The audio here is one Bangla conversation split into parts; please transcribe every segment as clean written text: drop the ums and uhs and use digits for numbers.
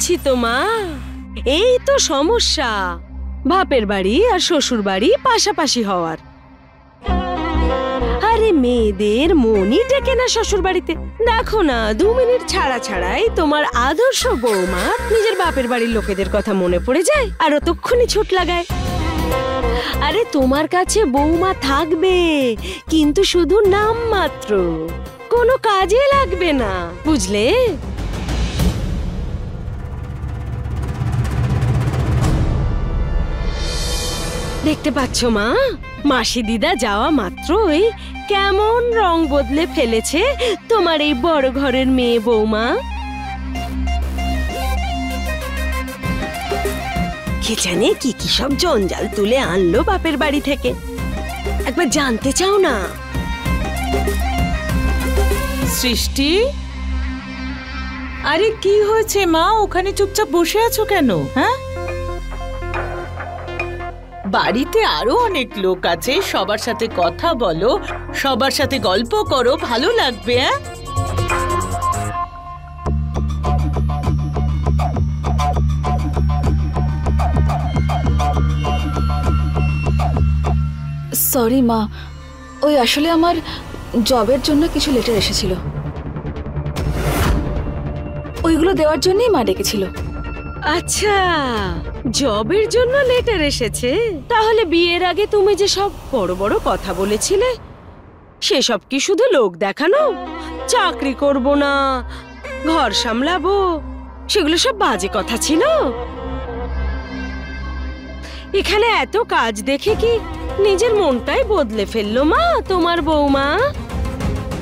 বলছি তো মা, এই তো সমস্যা বাপের বাড়ি আর শ্বশুর বাড়ি পাশাপাশি হওয়ার। আরে মেয়েদের মনই টেকে না শ্বশুর বাড়িতে। দেখো না, 2 মিনিট ছাড়া ছাড়াই তোমার আদর্শ বৌমা নিজের বাপের বাড়ির লোকেদের কথা মনে পড়ে যায় আর তক্ষুনি ছুট লাগায়। আরে তোমার কাছে বৌমা থাকবে, কিন্তু শুধু নাম মাত্র, কোনো কাজে লাগবে না, বুঝলে? দেখতে পাচ্ছ মা, মাসি দিদা যাওয়া মাত্রই কেমন রং বদলে ফেলেছে তোমার এই বড় ঘরের মেয়ে বৌমা। কে জানে কি কি সব জঞ্জাল তুলে আনলো বাপের বাড়ি থেকে, একবার জানতে চাও না? সৃষ্টি, আরে কি হয়েছে মা? ওখানে চুপচাপ বসে আছো কেন? হ্যাঁ, বাড়িতে আরো অনেক লোক আছে, সবার সাথে কথা বলো, সবার সাথে গল্প করো, ভালো লাগবে। সরি মা, ওই আসলে আমার জবের জন্য কিছু লেটার এসেছিল, ওইগুলো দেওয়ার জন্যই মা ডেকেছিল। আচ্ছা, জবের জন্য লেটার এসেছে? তাহলে বিয়ের আগে তুমি যে সব বড় বড় কথা বলেছিলে, সেসব কি শুধু লোক দেখানো? চাকরি করব না, ঘর সামলাবো, সেগুলো সব বাজে কথা ছিল? এখানে এত কাজ দেখে কি নিজের মনটাই বদলে ফেললো মা তোমার বৌমা?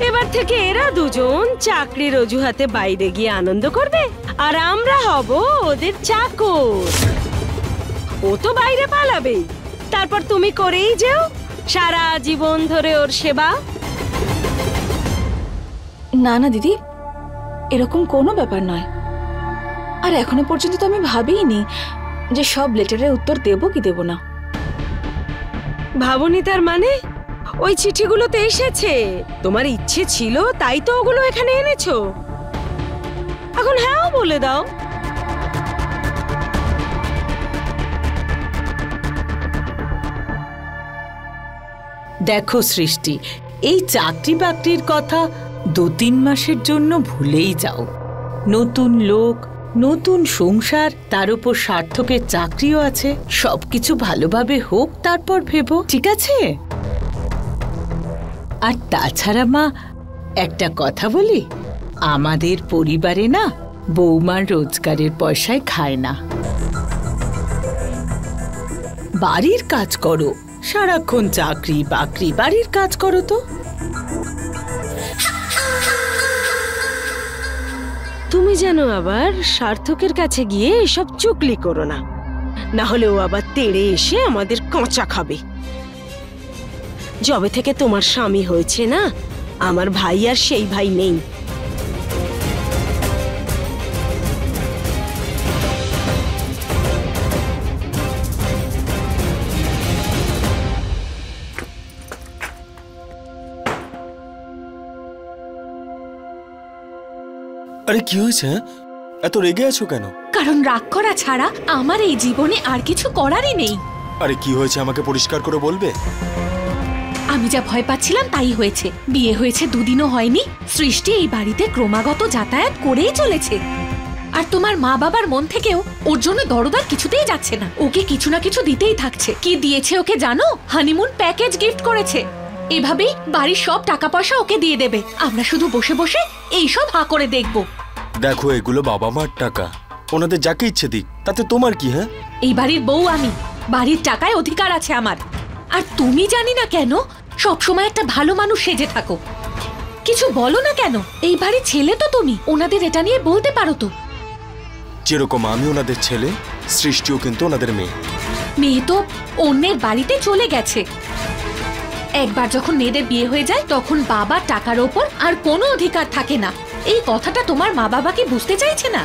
এবার থেকে এরা দুজন চাকরির অজুহাতে বাইরে গিয়ে আনন্দ করবে, আর আমরা হব ওদের চাকর। ও তো বাইরে পালাবেই, তারপর তুমি করেই যেও সারা জীবন ধরে ওর সেবা। না না দিদি, এরকম কোনো ব্যাপার নয়। আর এখনো পর্যন্ত তো আমি ভাবিনি যে সব লেটারের উত্তর দেব কি দেব না। ভাবনি তার মানে? ওই চিঠিগুলোতে এসেছে, তোমার ইচ্ছে ছিল তাই তো ওগুলো এখানে এনেছো। এখন হ্যাঁ বলে দাও। দেখো সৃষ্টি, এই চাকরি বাকরির কথা 2-3 মাসের জন্য ভুলেই যাও। নতুন লোক, নতুন সংসার, তার উপর সার্থকের চাকরিও আছে, সবকিছু ভালোভাবে হোক, তারপর ভেবো, ঠিক আছে? আর তাছাড়া মা, একটা কথা বলি, আমাদের পরিবারে না বৌমার রোজগারের পয়সায় খায় না। বাড়ির কাজ করো, সারাক্ষণ চাকরি বাকরি, বাড়ির কাজ করো তো। তুমি যেন আবার সার্থকের কাছে গিয়ে এসব চুগলি করো না, না হলে ও আবার তেড়ে এসে আমাদের কাঁচা খাবে। যবে থেকে তোমার স্বামী হয়েছে না, আমার ভাই আর সেই ভাই নেই। আরে কি হয়েছে? এত রেগে আছো কেন? কারণ রাগ করা ছাড়া আমার এই জীবনে আর কিছু করারই নেই। আরে কি হয়েছে আমাকে পরিষ্কার করে বলবে? আমি যা ভয় পাচ্ছিলাম তাই হয়েছে। বিয়ে হয়েছে 2 দিনও হয়নি, সৃষ্টি এই বাড়িতে ক্রমাগত যাতায়াত করেই চলেছে। আর তোমার মা বাবার মন থেকেও ওর জন্য দরদার কিছুতেই যাচ্ছে না। ওকে কিছু না কিছু দিতেই থাকছে। কি দিয়েছে ওকে জানো? হানিমুন প্যাকেজ গিফট করেছে। এভাবেই বাড়ির সব টাকা পয়সা ওকে দিয়ে দেবে, আমরা শুধু বসে বসে এইসব হাঁ করে দেখবো। দেখো, এগুলো বাবা মার টাকা, ওনাদের যাকে ইচ্ছে দিক, তাতে তোমার কি? হ্যাঁ, এই বাড়ির বউ আমি, বাড়ির টাকায় অধিকার আছে আমার। আর তুমি জানি না কেন সব সময় একটা ভালো মানুষ সেজে থাকো। কিছু বলো না কেন? এই বাড়ির ছেলে তো তুমি, ওনাদের এটা নিয়ে বলতে পারো তো। যেরকম আমি ওনাদের ছেলে, সৃষ্টিও কিন্তু ওনাদের মেয়ে। মেয়ে তো অন্যের বাড়িতে চলে গেছে। একবার যখন মেয়েদের বিয়ে হয়ে যায় তখন বাবার টাকার ওপর আর কোনো অধিকার থাকে না। এই কথাটা তোমার মা বাবা কি বুঝতে চাইছে না?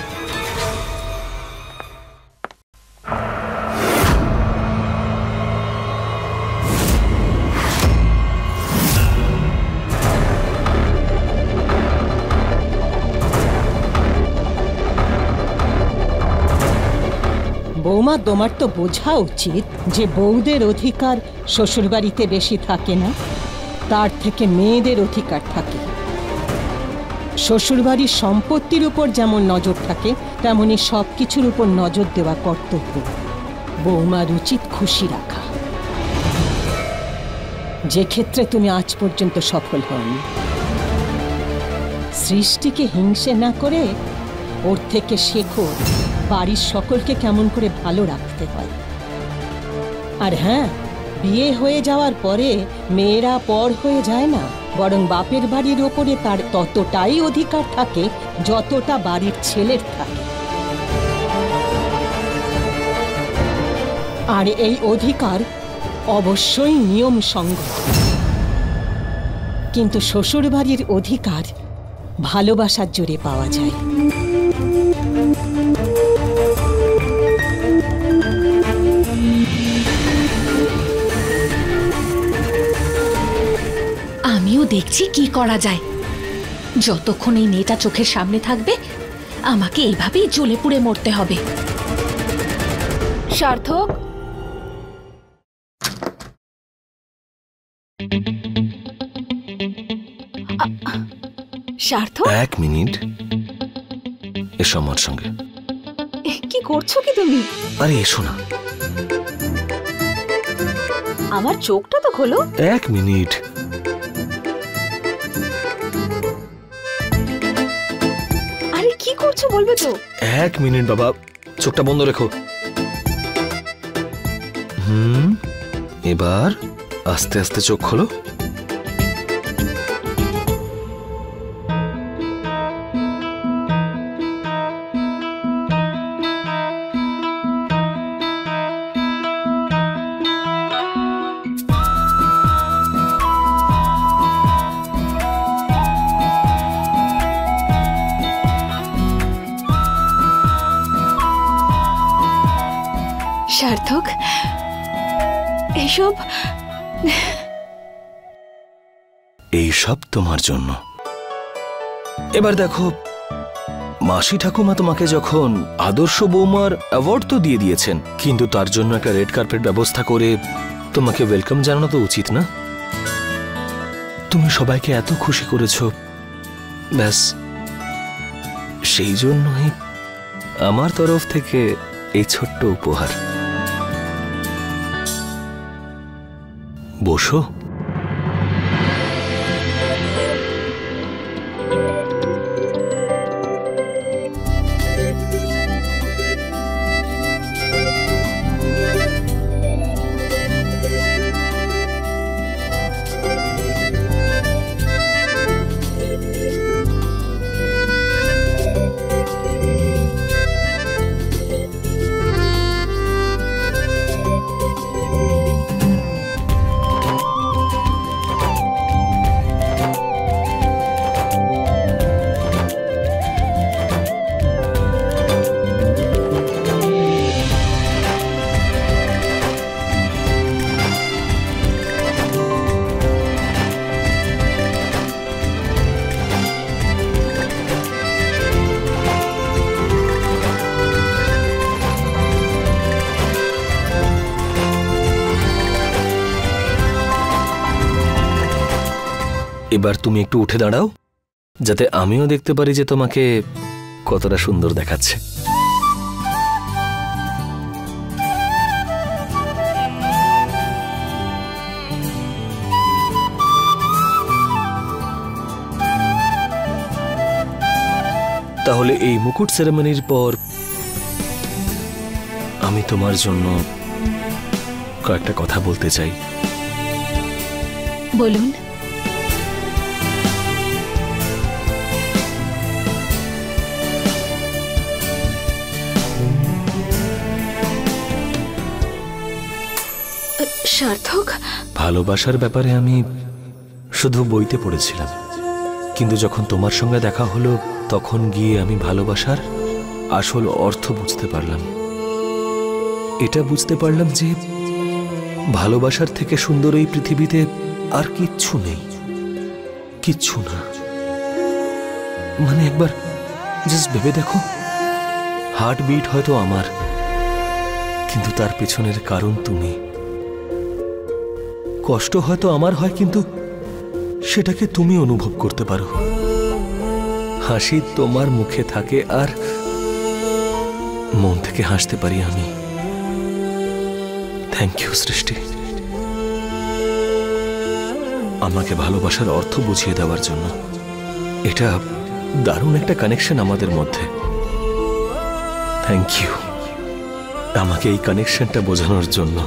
বৌমা, তোমার তো বোঝা উচিত যে বউদের অধিকার শ্বশুরবাড়িতে বেশি থাকে না, তার থেকে মেয়েদের অধিকার থাকে। শ্বশুরবাড়ির সম্পত্তির উপর যেমন নজর থাকে, তেমনি সবকিছুর উপর নজর দেওয়া কর্তব্য। বৌমার উচিত খুশি রাখা, যে ক্ষেত্রে তুমি আজ পর্যন্ত সফল হওনি। সৃষ্টিকে হিংসে না করে ওর থেকে শেখো বাড়ির সকলকে কেমন করে ভালো রাখতে হয়। আর হ্যাঁ, বিয়ে হয়ে যাওয়ার পরে মেয়েরা পর হয়ে যায় না, বরং বাপের বাড়ির ওপরে তার ততটাই অধিকার থাকে যতটা বাড়ির ছেলের থাকে। আর এই অধিকার অবশ্যই নিয়ম সঙ্গত। কিন্তু শ্বশুর বাড়ির অধিকার ভালোবাসার জোরে পাওয়া যায়। আমিও দেখছি কি করা যায়। যতক্ষণ এই মেয়েটা চোখের সামনে থাকবে আমাকে এইভাবেই জ্বলে পুড়ে মরতে হবে। সার্থক, সার্থক, 1 মিনিট, এসো আমার সঙ্গে। কি করছো কি তুমি? আরে এসো না। আমার চোখটা তো খোলো। 1 মিনিট। আরে কি করছো বলবে তো? 1 মিনিট বাবা, চোখটা বন্ধ রেখো। এবার আস্তে আস্তে চোখ খোলো। সার্থক, এসব এইসব তোমার জন্য। এবার দেখো, মাসি ঠাকুমা তোমাকে যখন আদর্শ বৌমার অ্যাওয়ার্ড তো দিয়ে দিয়েছেন, কিন্তু তার জন্য একটা রেড কার্পেট ব্যবস্থা করে তোমাকে ওয়েলকাম জানানো তো উচিত না? তুমি সবাইকে এত খুশি করেছো, ব্যাস সেই জন্যই আমার তরফ থেকে এই ছোট্ট উপহার। বসো। এবার তুমি একটু উঠে দাঁড়াও, যাতে আমিও দেখতে পারি যে তোমাকে কতটা সুন্দর দেখাচ্ছে। তাহলে এই মুকুট সেরেমনির পর আমি তোমার জন্য কয়েকটা কথা বলতে চাই। বলুন। সার্থক, ভালোবাসার ব্যাপারে আমি শুধু বইতে পড়েছিলাম, কিন্তু যখন তোমার সঙ্গে দেখা হলো তখন গিয়ে আমি ভালোবাসার আসল অর্থ বুঝতে পারলাম। এটা বুঝতে পারলাম যে ভালোবাসার থেকে সুন্দর এই পৃথিবীতে আর কিচ্ছু নেই, কিচ্ছু না। মানে একবার জাস্ট ভেবে দেখো, হার্টবিট হয়তো আমার, কিন্তু তার পেছনের কারণ তুমি। কষ্ট হয়তো আমার হয়, কিন্তু সেটাকে তুমি অনুভব করতে পারো। হাসি তোমার মুখে থাকে আর মন থেকে হাসতে পারি আমি। থ্যাংক ইউ সৃষ্টি, আমাকে ভালোবাসার অর্থ বুঝিয়ে দেওয়ার জন্য। এটা দারুণ একটা কানেকশন আমাদের মধ্যে। থ্যাংক ইউ আমাকে এই কানেকশনটা বোঝানোর জন্য।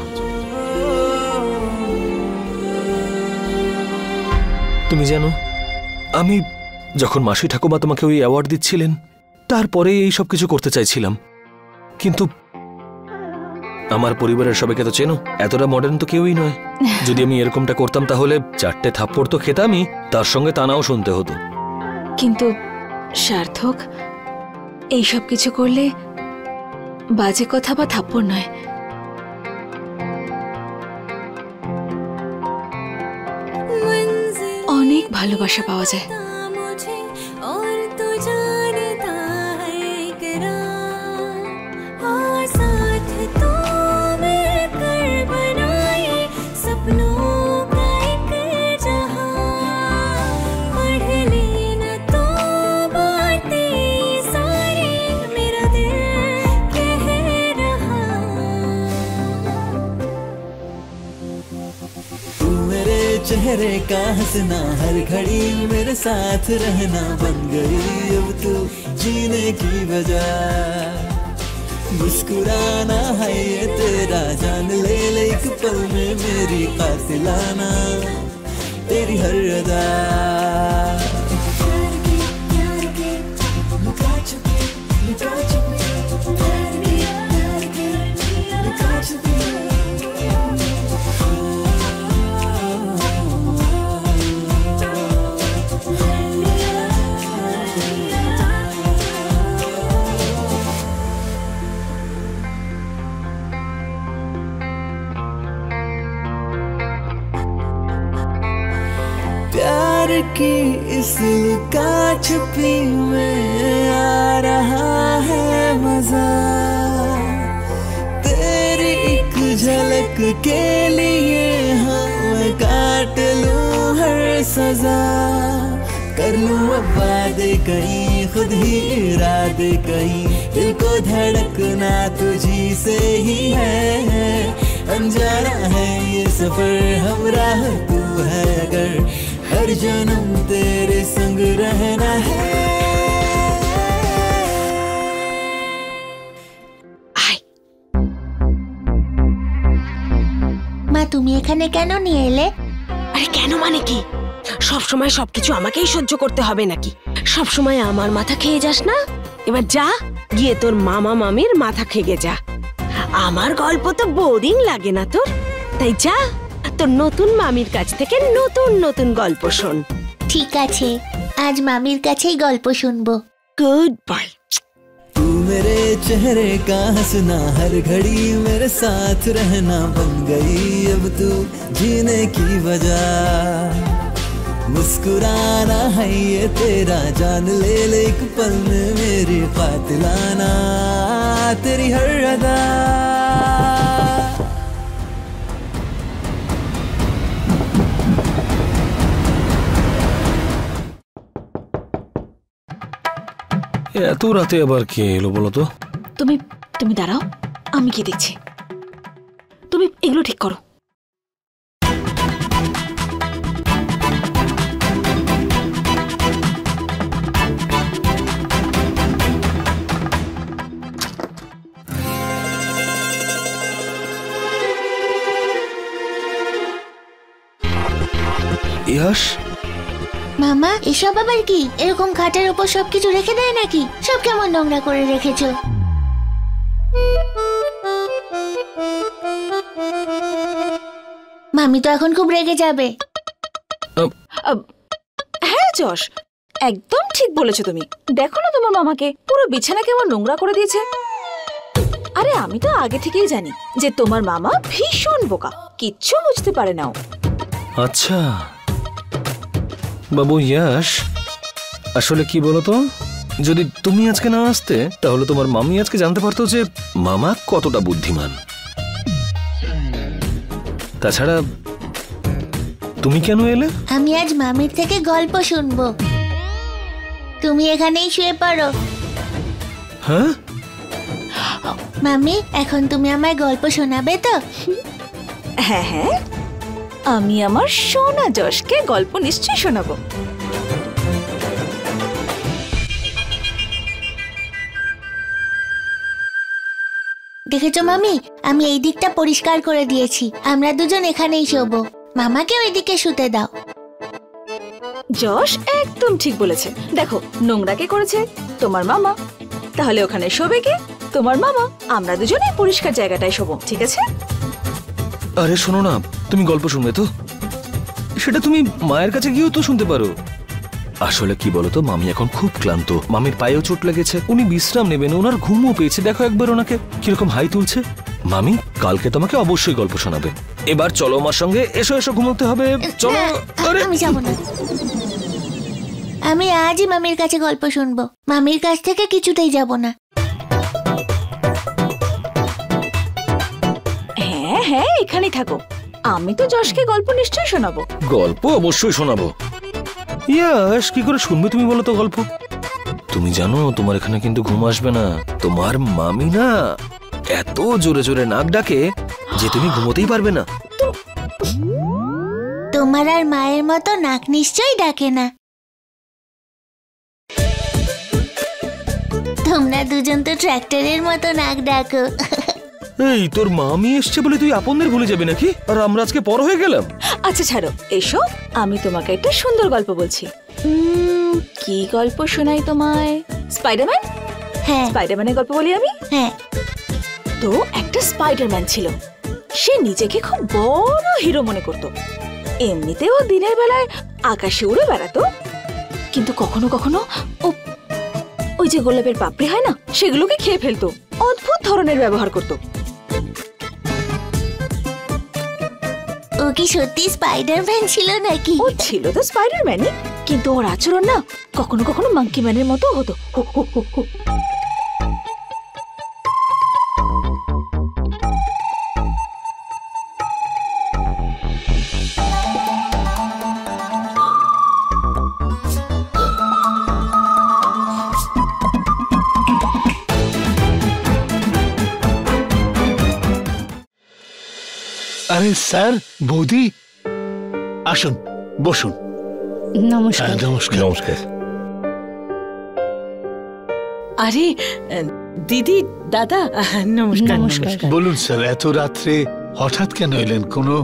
তুমি জানো, আমি যখন মাসি ঠাকুমা তোমাকে ওই অ্যাওয়ার্ড দিচ্ছিলেন, তারপরে এই সব কিছু করতে চাইছিলাম, কিন্তু আমার পরিবারের সবাইকে তো চেনো, এতটা মডার্ন তো কেউই নয়। যদি আমি এরকমটা করতাম তাহলে 4টে থাপ্পড় তো খেতামই, তার সঙ্গে তানাও শুনতে হতো। কিন্তু সার্থক, এইসব কিছু করলে বাজে কথা বা থাপ্পড় নয়, অনেক ভালোবাসা পাওয়া যায়। चेहरे का हंसना, हर घड़ी मेरे साथ रहना, बन गई अब तू जीने की वजह। मुस्कुराना है ये तेरा, जान ले ले एक पल में मेरी कातिलाना, तेरी हर अदा। प्यार की इस लुका छुपी में आ रहा है मजा, तेरी एक झलक के लिए हाँ मैं काट लूं हर सजा। कर लूं अब वादे कहीं, खुद ही इरादे कहीं, दिल को धड़कना तुझी से ही है। अनजाना है ये सफर, हमराह तू है अगर, हर जन्म तेरे संग रहना है। মা, তুমি এখানে কেন নিয়ে এলে? আরে কেন মানে কি? সব সময় সবকিছু আমাকেই সহ্য করতে হবে নাকি? সব সময় আমার মাথা খেয়ে যাস না। এবার যা গিয়ে তোর মামা মামির মাথা খেয়ে যা। আমার গল্প তো বোরিং লাগে না তোর, তাই যা তোর নতুন মামির কাছ থেকে নতুন নতুন গল্প শোন। ঠিক আছে, আজ মামির কাছেই গল্প শুনবো। Good bye. तू मेरे चेहरे का हंसना, हर घड़ी मेरे साथ रहना, बन गई अब तू जीने की वजह। मुस्कुराना है ये तेरा, जान ले ले एक पल में मेरी कातिलाना, तेरी हर अदा। এত রাতে আবার কে এলো বলো তো? তুমি তুমি দাঁড়াও, আমি কি দেখছি। তুমি এগুলো ঠিক করো। ইয়াশ, মামা, এসব আবার কি? এরকম খাটের উপর সবকিছু রেখে দেয় নাকি? সব কেমন নোংরা করে রেখেছো। মামি তো এখন খুব রেগে যাবে। হ্যাঁ যশ, একদম ঠিক বলেছো তুমি। দেখো না তোমার মামাকে, পুরো বিছানা কেমন নোংরা করে দিয়েছে। আরে আমি তো আগে থেকেই জানি যে তোমার মামা ভীষণ বোকা, কিচ্ছু বুঝতে পারে না ও। আচ্ছা বাবু ইয়াশ, আসলে কি বলতো, যদি তুমি আজকে না আসতে তাহলে তোমার মামি আজকে জানতে পারতো যে মামা কতটা বুদ্ধিমান। তাছাড়া তুমি কেন এলে? আমি আজ মামির থেকে গল্প শুনবো। তুমি এখানেই শুয়ে পড়ো। হ্যাঁ মামি, এখন তুমি আমায় গল্প শোনাবে তো? হ্যাঁ হ্যাঁ, আমি আমার সোনা যশকে গল্প নিশ্চয়ই শোনাবো। দেখেছো মামি, আমি এই দিকটা পরিষ্কার করে দিয়েছি। আমরা দুজন এখানেই শোবো। মামাকে ওই দিকে শুতে দাও। যশ একদম ঠিক বলেছে। দেখো, নোংরা কে করেছে? তোমার মামা। তাহলে ওখানে শোবে কে? তোমার মামা। আমরা দুজনেই পরিষ্কার জায়গাটায় শোবো, ঠিক আছে? আরে শোনো না, তুমি গল্প শুনবে তো? সেটা তুমি মায়ের কাছে গিয়েও তো শুনতে পারো। আসলে কি বলতো, মামি এখন খুব ক্লান্ত। মামির পায়েও চোট লেগেছে, উনি বিশ্রাম নেবেন, ওনার ঘুমও পেয়েছে। দেখো একবার ওনাকে কিরকম হাই তুলছে। মামি কালকে তোমাকে অবশ্যই গল্প শোনাবে। এবার চলো আমার সঙ্গে, এসো এসো, ঘুমোতে হবে, চলো। আরে আমি যাবো না। আমি আজই মামির কাছে গল্প শুনবো। মামির কাছ থেকে কিছুতেই যাব না। হ্যাঁ হ্যাঁ, এখানেই থাকো। আমি তো যশকে গল্প নিশ্চয়ই শোনাবো। গল্প অবশ্যই শোনাবো। ইয়াস, কি করে শুনবে তুমি বলো তো গল্প? তুমি জানো তোমার এখানে কিন্তু ঘুম আসবে না। তোমার মামি না এত জোরে জোরে নাক ডাকে যে তুমি ঘুমোতেই পারবে না। তোমার আর মায়ের মতো নাক নিশ্চয়ই ডাকে না। তোমরা দুজন তো ট্র্যাক্টরের মতো নাক ডাকো। এই তোর মামি এসছে বলে তুই আপনদের ভুলে যাবি নাকি? আর আমরা আজকে পর হয়ে গেলাম। আচ্ছা ছাড়ো এসো, আমি তোমাকে একটা সুন্দর গল্প বলছি। কি গল্প শোনাই তোমায়? স্পাইডারম্যান? হ্যাঁ স্পাইডারম্যানের গল্প বলি আমি। হ্যাঁ। তো একটা স্পাইডারম্যান ছিল। সে নিজেকে খুব বড় হিরো মনে করত। এমনিতেও দিনের বেলায় আকাশে উড়ে বেড়াতো, কিন্তু কখনো কখনো ওই যে গোলাপের পাপড়ি হয় না, সেগুলোকে খেয়ে ফেলতো। অদ্ভুত ধরনের ব্যবহার করত। ও কি সত্যি স্পাইডারম্যান ছিল নাকি? ও ছিল তো স্পাইডারম্যানই, কিন্তু ওর আচরণ না কখনো কখনো মাঙ্কি ম্যানের মতো হতো। আরে স্যার, বৌদি, আসুন বসুন। নমস্কার। নমস্কার। নমস্কার। আরে দিদি, দাদা, নমস্কার। নমস্কার। বলুন স্যার, এত রাত্রে হঠাৎ কেন এলেন? কোনো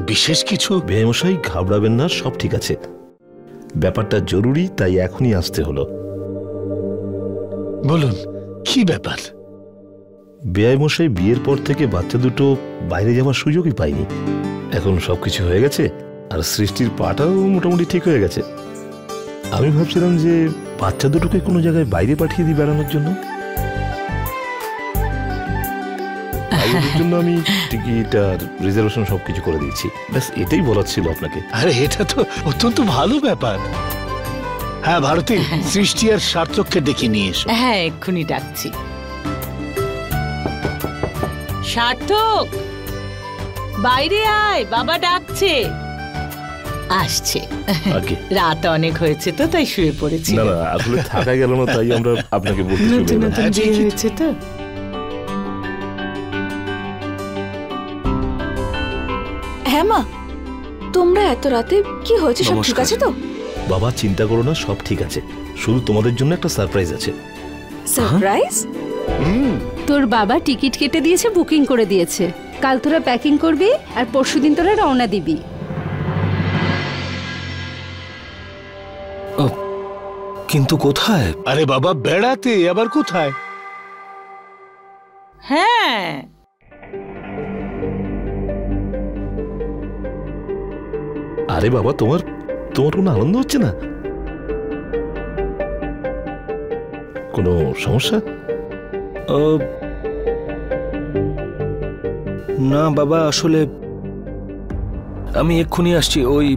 বিশেষ কিছু? বেমশাই ঘাবড়াবেন না, সব ঠিক আছে। ব্যাপারটা জরুরি, তাই এখনই আসতে হলো। বলুন কি ব্যাপার? বেয়াইমশাই বিয়ের পর থেকে বাচ্চা দুটো বাইরে যাওয়ার সুযোগই পায়নি। এখন সবকিছু হয়ে গেছে, আর সৃষ্টির পাটাও মোটামুটি ঠিক হয়ে গেছে। আমি ভাবছিলাম যে বাচ্চা দুটোকে কোনো জায়গায় বাইরে পাঠিয়ে দিই বেড়ানোর জন্য। জন্য আমি টিকিট আর রিজার্ভেশন সবকিছু করে দিয়েছি। ব্যাস এটাই বলার ছিল আপনাকে। আরে এটা তো অত্যন্ত ভালো ব্যাপার। হ্যাঁ ভারতী, সৃষ্টি আর সার্থককে ডেকে নিয়ে এসো। হ্যাঁ, এক্ষুনি ডাকছি। সার্থক, বাইরে আয়, বাবা ডাকছে। আসছে। রাত অনেক হয়েছে তো, তাই শুয়ে পড়েছি। না না, আসলে থাকা গেল না, তাই আমরা আপনাকে বলতে নতুন নতুন বিয়ে হয়েছে তো। হ্যাঁ মা, তোমরা এত রাতে কি হয়েছে? সব ঠিক আছে তো? বাবা চিন্তা করো না, সব ঠিক আছে। শুধু তোমাদের জন্য একটা সারপ্রাইজ আছে। সারপ্রাইজ? তোর বাবা টিকিট কেটে দিয়েছে, বুকিং করে দিয়েছে। কাল তোরা প্যাকিং করবি আর পরশুদিন তোরা রওনা দিবি। কিন্তু কোথায়? আরে বাবা, বেড়াতে। আবার কোথায়? হ্যাঁ, আরে বাবা, তোমার কোনো আনন্দ হচ্ছে না? কোনো সমস্যা? না বাবা, আসলে আমি এক্ষুনি আসছি। ওই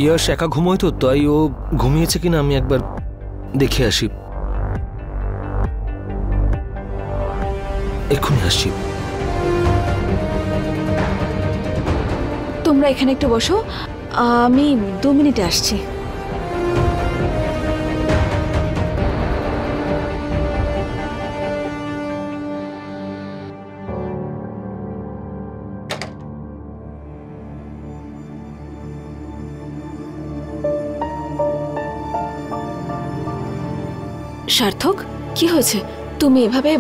ইয়াস একা ঘুমোয় তো, তাই ও ঘুমিয়েছে কিনা আমি একবার দেখে আসি। এক্ষুনি আসছি। তোমরা এখানে একটু বসো, আমি 2 মিনিটে আসছি। সার্থক, কি হয়েছে? তুমি এভাবে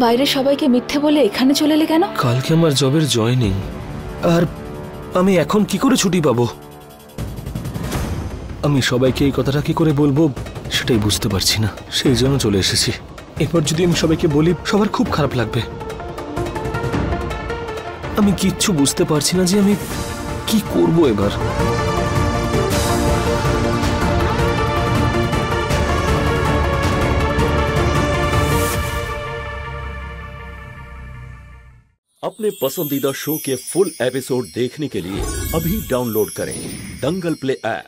বাইরে সবাইকে মিথ্যে বলে এখানে চলে এলে কেন? কালকে আমার জবের জয়েনিং, আর আমি এখন কি করে ছুটি পাবো? আমি সবাইকে এই কথাটা কি করে বলবো সেটাই বুঝতে পারছি না, সেই জন্য চলে এসেছি। এবার যদি আমি সবাইকে বলি সবার খুব খারাপ লাগবে। আমি কিচ্ছু বুঝতে পারছি না যে আমি কি করব এবার। अपने पसंदीदा शो के फुल एपिसोड देखने के लिए अभी डाउनलोड करें दंगल प्ले ऐप।